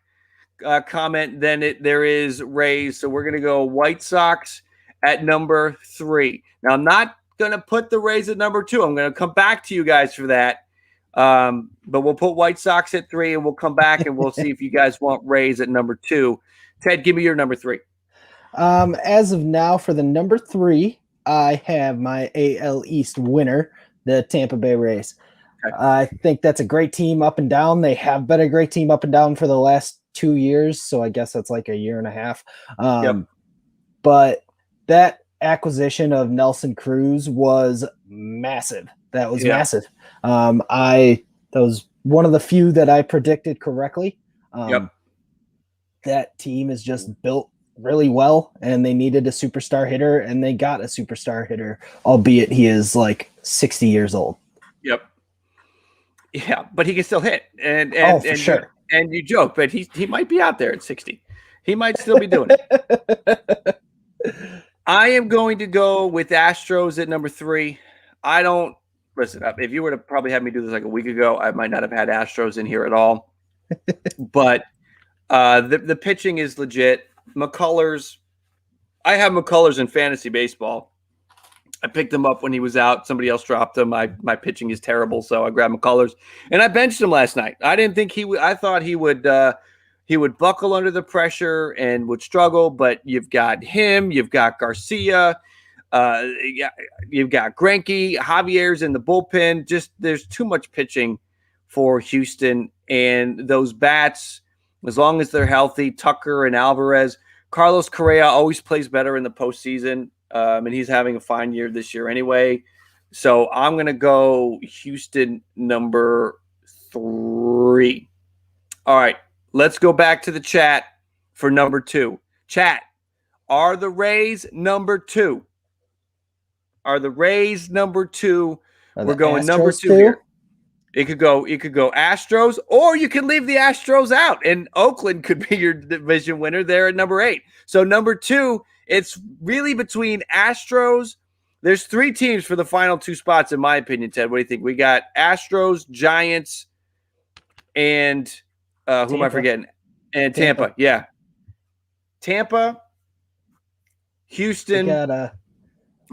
comment than there is Rays, so we're gonna go White Sox at number 3. Now I'm not gonna put the Rays at number 2. I'm gonna come back to you guys for that, but we'll put White Sox at 3, and we'll come back and we'll see if you guys want Rays at number 2. Ted, give me your number 3. As of now, for the number 3, I have my AL East winner, the Tampa Bay Rays. Okay. I think that's a great team up and down. They have been a great team up and down for the last 2 years, so I guess that's like a year and a half. But that acquisition of Nelson Cruz was massive. That was massive. That was one of the few that I predicted correctly. that team is just built really well, and they needed a superstar hitter, and they got a superstar hitter, albeit he is like 60 years old. Yep. Yeah, but he can still hit. And for sure. You joke, but he might be out there at 60. He might still be doing it. I am going to go with Astros at number 3. I don't listen. If you were to probably have me do this like a week ago, I might not have had Astros in here at all. But the pitching is legit. McCullers, I have McCullers in fantasy baseball. I picked him up when he was out. Somebody else dropped him. My pitching is terrible, so I grabbed McCullers, and I benched him last night. I didn't think he would. I thought he would buckle under the pressure and would struggle. But you've got him. You've got Garcia. You've got Greinke. Javier's in the bullpen. Just there's too much pitching for Houston, and those bats, as long as they're healthy, Tucker and Alvarez. Carlos Correa always plays better in the postseason. And he's having a fine year this year anyway. So I'm going to go Houston number 3. All right, let's go back to the chat for number 2. Chat, are the Rays number 2? Are the Rays number 2? We're going Astros number 2 too? here. It could go Astros, or you can leave the Astros out, and Oakland could be your division winner there at number 8. So number 2, it's really between Astros. There's 3 teams for the final 2 spots, in my opinion, Ted. What do you think? We got Astros, Giants, and who am I forgetting? And Tampa. Yeah. Tampa, Houston, or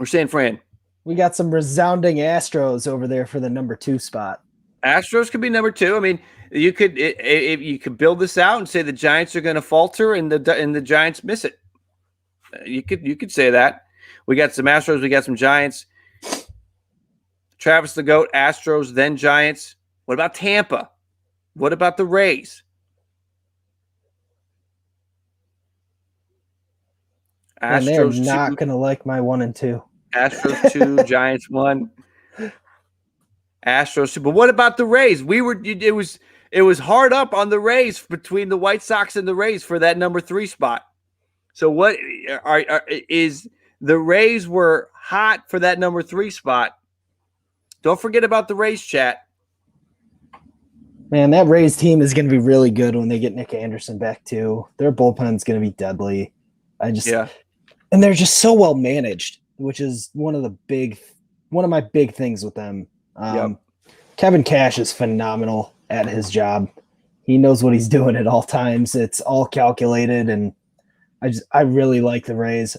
San Fran. We got some resounding Astros over there for the number 2 spot. Astros could be number 2. I mean, you could build this out and say the Giants are going to falter and the Giants miss it. You could say that. We got some Astros, we got some Giants. Travis the GOAT, Astros, then Giants. What about Tampa? What about the Rays? And they're not going to like my 1 and 2. Astros 2, Giants 1. Astros 2. But what about the Rays? It was hard up on the Rays between the White Sox and the Rays for that number 3 spot. So what is the Rays were hot for that number 3 spot? Don't forget about the Rays, chat. Man, that Rays team is going to be really good when they get Nick Anderson back too. Their bullpen's going to be deadly. And they're just so well managed, which is one of my big things with them. Kevin Cash is phenomenal at his job. He knows what he's doing at all times. It's all calculated, and I really like the Rays.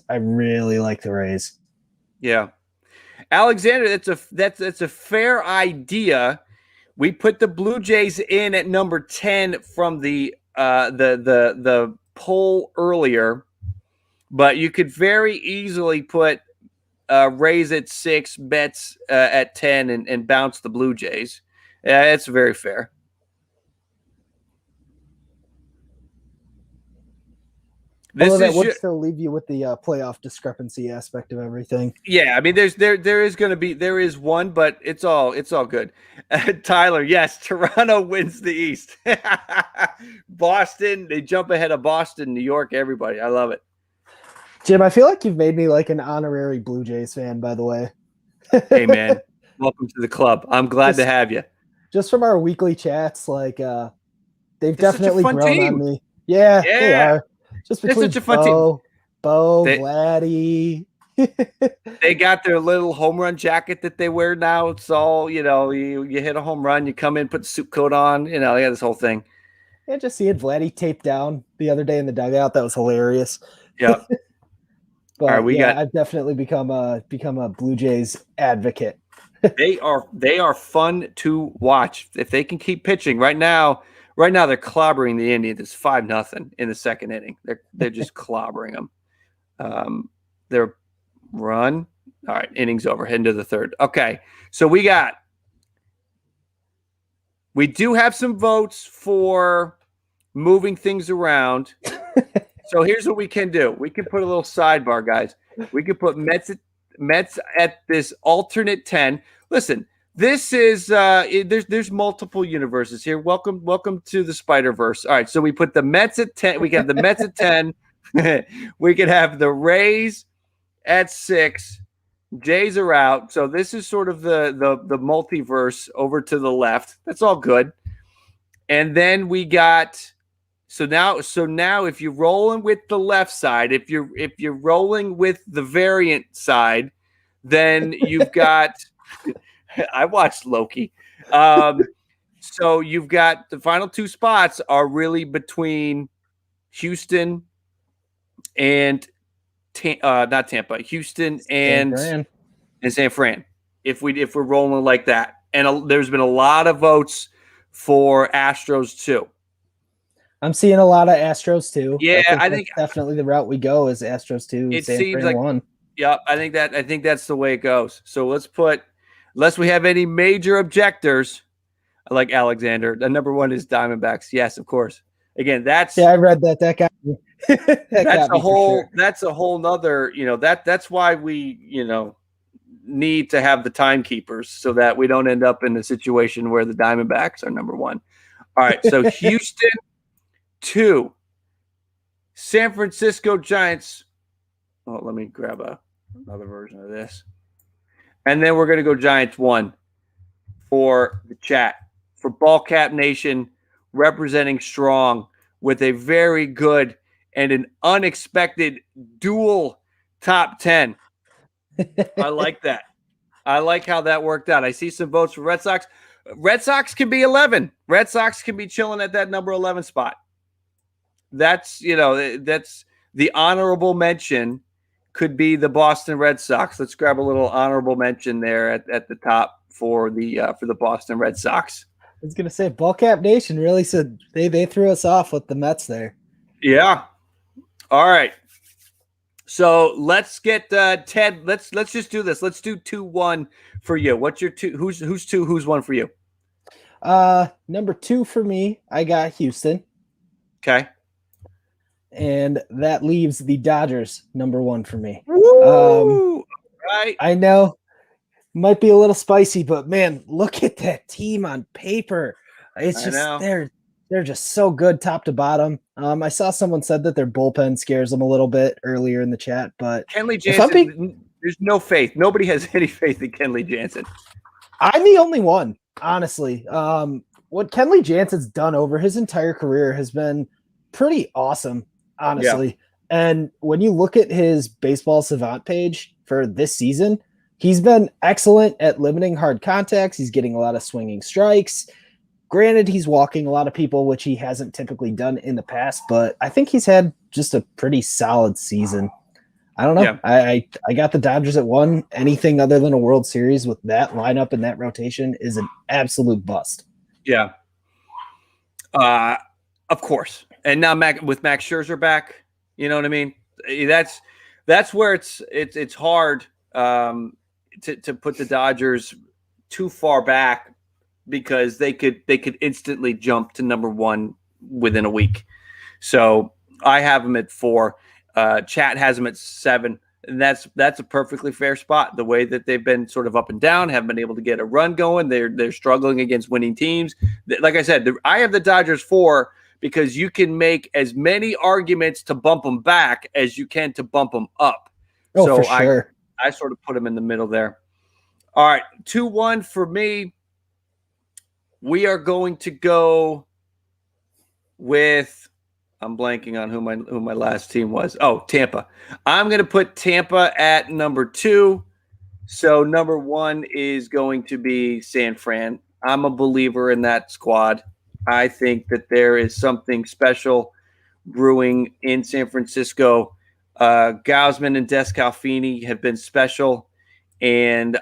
Yeah. Alexander, that's a fair idea. We put the Blue Jays in at number 10 from the poll earlier, but you could very easily put Rays at 6, Mets at 10, and bounce the Blue Jays. Yeah, it's very fair. Although that would still leave you with the playoff discrepancy aspect of everything. Yeah, I mean, there is one, but it's all good. Tyler, yes, Toronto wins the East. Boston, they jump ahead of Boston, New York, everybody. I love it. Jim, I feel like you've made me like an honorary Blue Jays fan, by the way. Hey, man, welcome to the club. I'm glad to have you. Just from our weekly chats, like they've definitely grown on me. Yeah, they are. Just between such a fun team. Vladdy. They got their little home run jacket that they wear now. It's all, you hit a home run, you come in, put the suit coat on, they got this whole thing. Yeah, just seeing Vladdy taped down the other day in the dugout. That was hilarious. Yeah. But all right, I've definitely become a Blue Jays advocate. They are fun to watch. If they can keep pitching right now they're clobbering the Indians. It's 5-0 in the second inning. They're just clobbering them. Their run. All right, inning's over. Heading to the third. Okay, so we do have some votes for moving things around. So here's what we can do. We can put a little sidebar, guys. We can put Mets at this alternate 10. Listen, This is there's multiple universes here. Welcome to the Spider-Verse. All right, so we put the Mets at 10. We can have the Mets at 10. We could have the Rays at 6. Jays are out. So this is sort of the multiverse over to the left. That's all good. And then we got so now if you're rolling with the left side, if you're rolling with the variant side, then you've got I watched Loki. So you've got the final 2 spots are really between Houston and not Tampa, Houston and San Fran. If we're rolling like that, and there's been a lot of votes for Astros too. I'm seeing a lot of Astros too. Yeah, I think definitely the route we go is Astros 2. It San seems Fran like 1. Yeah, I think that's the way it goes. So let's put, unless we have any major objectors, I like Alexander. The number 1 is Diamondbacks. Yes, of course. Again, I read that. That got me. That's a whole nother, that's why we, need to have the timekeepers so that we don't end up in a situation where the Diamondbacks are number 1. All right. So Houston 2, San Francisco Giants. Oh, let me grab another version of this. And then we're going to go Giants 1 for the chat, for Ballcap Nation, representing strong with a very good and an unexpected dual top 10. I like that. I like how that worked out. I see some votes for Red Sox. Red Sox can be 11. Red Sox can be chilling at that number 11 spot. That's the honorable mention could be the Boston Red Sox. Let's grab a little honorable mention there at the top for the Boston Red Sox. I was gonna say Ballcap Nation really said they threw us off with the Mets there. Yeah. All right. So let's get Ted. Let's just do this. Let's do 2-1 for you. What's your 2? Who's 2? Who's 1 for you? Number 2 for me, I got Houston. Okay. And that leaves the Dodgers number 1 for me. Right. I know might be a little spicy, but man, look at that team on paper. It's just they're just so good top to bottom. I saw someone said that their bullpen scares them a little bit earlier in the chat, but Kenley Jansen, there's no faith. Nobody has any faith in Kenley Jansen. I'm the only one, honestly. What Kenley Jansen's done over his entire career has been pretty awesome, honestly. Yeah. And when you look at his Baseball Savant page for this season, he's been excellent at limiting hard contacts. He's getting a lot of swinging strikes. Granted, he's walking a lot of people, which he hasn't typically done in the past, but I think he's had just a pretty solid season. I don't know. Yeah. I got the Dodgers at 1. Anything other than a World Series with that lineup and that rotation is an absolute bust. Yeah. Of course. And now with Max Scherzer back, you know what I mean? That's where it's hard to put the Dodgers too far back, because they could instantly jump to number 1 within a week. So I have them at 4. Chat has them at 7. And that's a perfectly fair spot. The way that they've been sort of up and down, haven't been able to get a run going. They're struggling against winning teams. Like I said, I have the Dodgers 4 because you can make as many arguments to bump them back as you can to bump them up. Oh, so for sure. I sort of put them in the middle there. All right, 2-1 for me. We are going to go with, I'm blanking on who my last team was. Oh, Tampa. I'm going to put Tampa at number 2. So number 1 is going to be San Fran. I'm a believer in that squad. I think that there is something special brewing in San Francisco. Gausman and Descalfini have been special. And,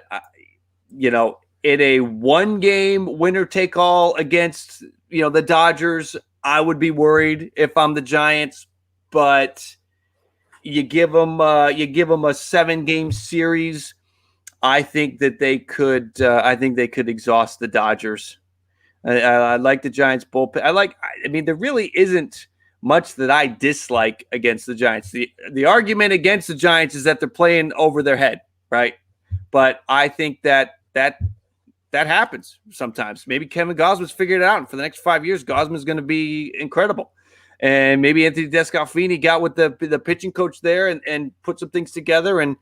in a 1-game winner-take-all against, the Dodgers, I would be worried if I'm the Giants. But you give them a 7-game series, I think that they could. I think they could exhaust the Dodgers. I like the Giants bullpen. There really isn't much that I dislike against the Giants. The argument against the Giants is that they're playing over their head, right? But I think that that happens sometimes. Maybe Kevin Gausman's figured it out, and for the next 5 years, Gausman's going to be incredible. And maybe Anthony Descalfini got with the pitching coach there and put some things together. And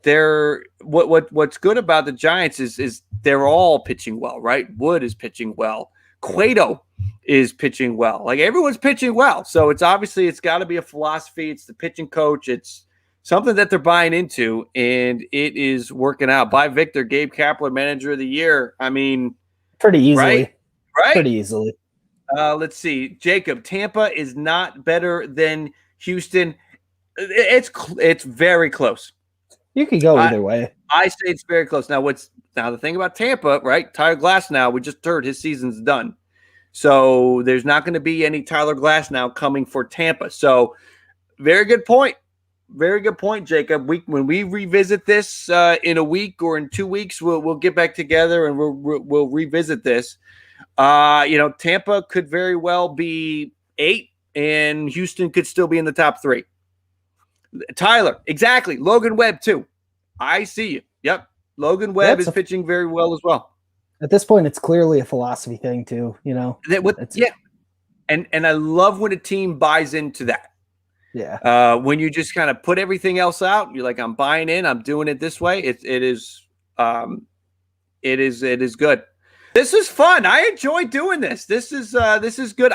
they're what's good about the Giants is they're all pitching well, right? Wood is pitching well. Cueto is pitching well. Like, everyone's pitching well. So it's got to be a philosophy. It's the pitching coach. It's something that they're buying into, and it is working out. By Victor, Gabe Kapler, Manager of the Year. I mean, pretty easily. Right? Pretty easily. Let's see. Jacob, Tampa is not better than Houston. It's very close. You could go either way. I say it's very close. Now the thing about Tampa, right? Tyler Glasnow, we just heard his season's done. So there's not going to be any Tyler Glasnow coming for Tampa. So very good point. Very good point, Jacob. When we revisit this in a week or in 2 weeks, we'll get back together and we'll revisit this. Tampa could very well be 8, and Houston could still be in the top 3. Tyler, exactly. Logan Webb too. I see you. Yep. Logan Webb is pitching very well as well. At this point, it's clearly a philosophy thing too. And I love when a team buys into that. Yeah. When you just kind of put everything else out, you're like, I'm buying in. I'm doing it this way. It is good. This is fun. I enjoy doing this. This is good.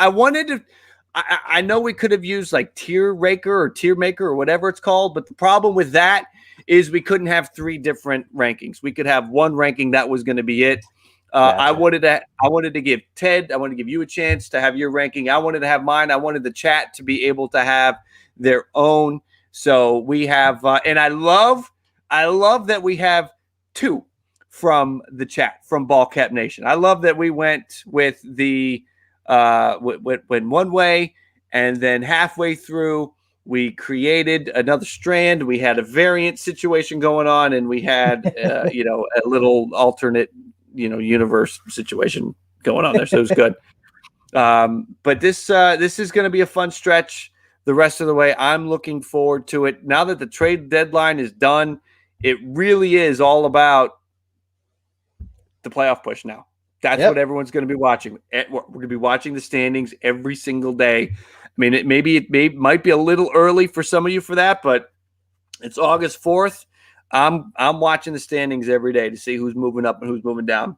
I know we could have used like tier raker or tier maker or whatever it's called, but the problem with that is we couldn't have 3 different rankings. We could have one ranking that was going to be it. Gotcha. I wanted to give Ted, I wanted to give you a chance to have your ranking. I wanted to have mine. I wanted the chat to be able to have their own. So we have, and I love that we have 2 from the chat from Ball Cap Nation. I love that we went with the went one way, and then halfway through we created another strand. We had a variant situation going on, and we had a little alternate universe situation going on there. So it was good. But this is going to be a fun stretch the rest of the way. I'm looking forward to it. Now that the trade deadline is done, it really is all about the playoff push now. That's what everyone's going to be watching. We're going to be watching the standings every single day. I mean, it might be a little early for some of you for that, but it's August 4th. I'm watching the standings every day to see who's moving up and who's moving down.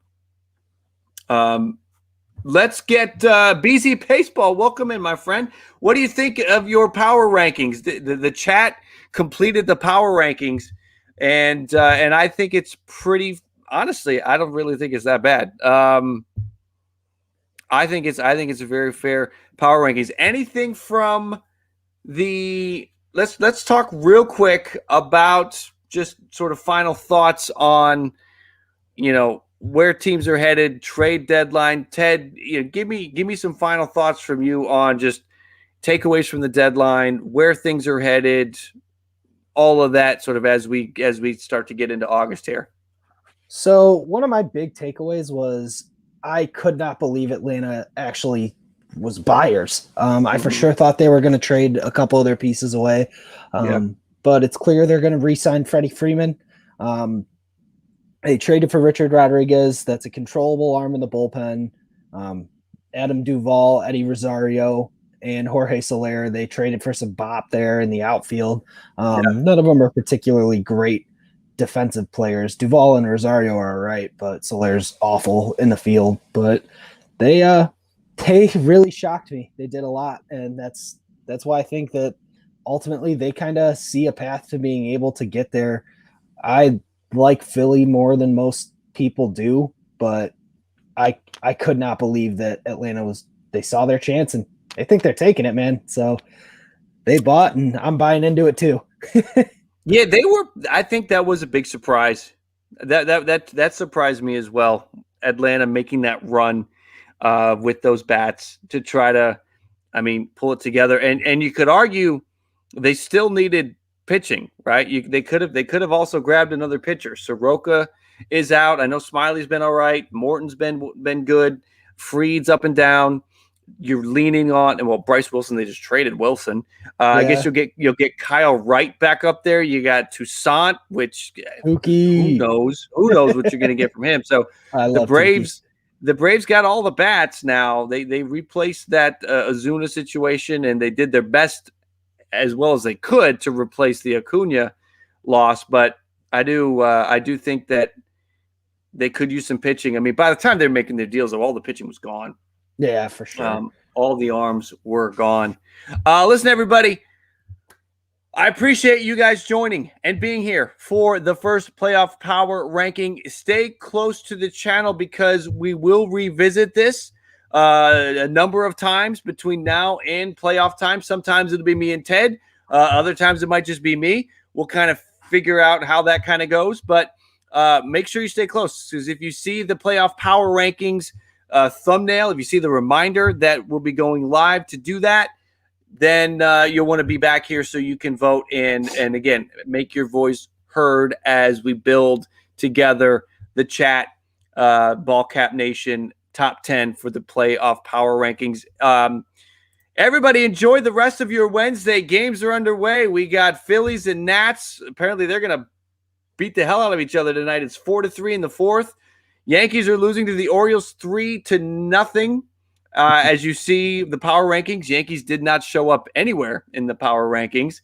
Let's get BZ Baseball. Welcome in, my friend. What do you think of your power rankings? The chat completed the power rankings, and I think it's pretty. Honestly, I don't really think it's that bad. I think it's a very fair power rankings. Anything from the let's talk real quick about just sort of final thoughts on where teams are headed, trade deadline. Ted, give me some final thoughts from you on just takeaways from the deadline, where things are headed, all of that sort of as we start to get into August here. So one of my big takeaways was I could not believe Atlanta actually was buyers. I for sure thought they were going to trade a couple of their pieces away, but it's clear they're going to re-sign Freddie Freeman. They traded for Richard Rodriguez. That's a controllable arm in the bullpen. Adam Duvall, Eddie Rosario, and Jorge Soler. They traded for some bop there in the outfield. None of them are particularly great defensive players. Duvall and Rosario are all right, but Soler's awful in the field. But they really shocked me. They did a lot, and that's why I think that ultimately they kind of see a path to being able to get there. I like Philly more than most people do, but I could not believe that Atlanta they saw their chance, and they think they're taking it, man. So they bought, and I'm buying into it too. Yeah, they were. I think that was a big surprise. That surprised me as well. Atlanta making that run with those bats to try to, pull it together. And you could argue they still needed pitching, right? They could have also grabbed another pitcher. Soroka is out. I know Smiley's been all right. Morton's been good. Fried's up and down. you're leaning on, and well, Bryce Wilson, they just traded Wilson. I guess you'll get Kyle Wright back up there. You got Toussaint, which who knows what you're going to get from him. So the Braves got all the bats now. They replaced that Ozuna situation, and they did their best as well as they could to replace the Acuna loss. But I do think that they could use some pitching. I mean, by the time they're making their deals, all the pitching was gone. Yeah, for sure. All the arms were gone. Listen, everybody, I appreciate you guys joining and being here for the first playoff power ranking. Stay close to the channel because we will revisit this a number of times between now and playoff time. Sometimes it'll be me and Ted. Other times it might just be me. We'll kind of figure out how that kind of goes. But make sure you stay close, because if you see the playoff power rankings thumbnail, if you see the reminder that we'll be going live to do that, then you'll want to be back here so you can vote and again, make your voice heard as we build together the chat Ball Cap Nation top 10 for the playoff power rankings. Everybody enjoy the rest of your Wednesday. Games are underway. We got Phillies and Nats. Apparently they're going to beat the hell out of each other tonight. It's 4-3 in the fourth. Yankees are losing to the Orioles 3-0. As you see the power rankings, Yankees did not show up anywhere in the power rankings.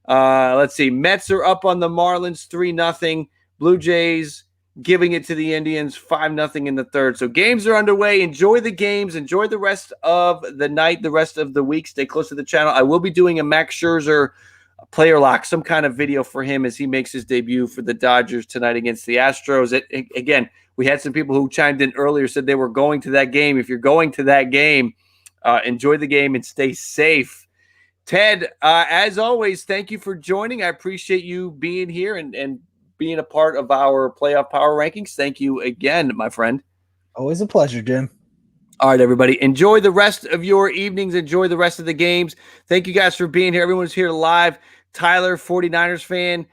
Let's see. Mets are up on the Marlins 3-0. Blue Jays giving it to the Indians 5-0 in the third. So games are underway. Enjoy the games. Enjoy the rest of the night, the rest of the week. Stay close to the channel. I will be doing a Max Scherzer player lock, some kind of video for him as he makes his debut for the Dodgers tonight against the Astros. Again, we had some people who chimed in earlier, said they were going to that game. If you're going to that game, enjoy the game and stay safe. Ted, as always, thank you for joining. I appreciate you being here and being a part of our playoff power rankings. Thank you again, my friend. Always a pleasure, Jim. All right, everybody. Enjoy the rest of your evenings. Enjoy the rest of the games. Thank you guys for being here. Everyone's here live. Tyler, 49ers fan.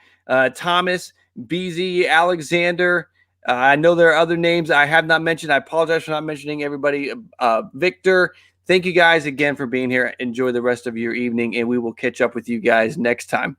Thomas, BZ, Alexander. I know there are other names I have not mentioned. I apologize for not mentioning everybody. Victor, thank you guys again for being here. Enjoy the rest of your evening, and we will catch up with you guys next time.